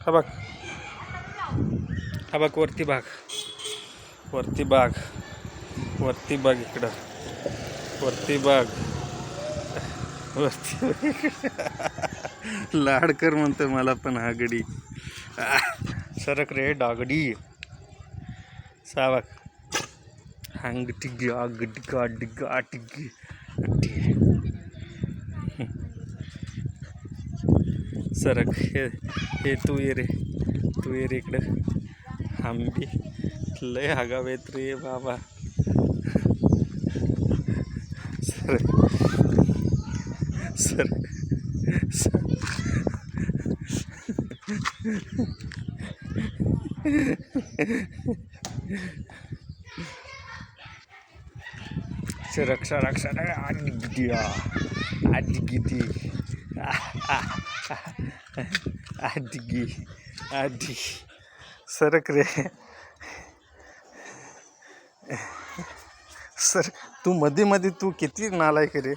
हा बघ, हा बघ, वरती भाग, वरती बाग, वरती बाग, इकडं वरती बाग, वरती लाडकर म्हणतो मला पण हा गडी. सरक रे डागडी. सावक हंग टिग्गी आग डिगा डिगा टिग्गी. सरक हे तू ये रे, तू ये रे इकडं. आंबी लय हागावेत रे बाबा. सरक सरक सरक सरक सरक. आधी किती आधी किती आधी आधी. सरक रे सर. तू मध्ये मध्ये तू किती नालायक रे.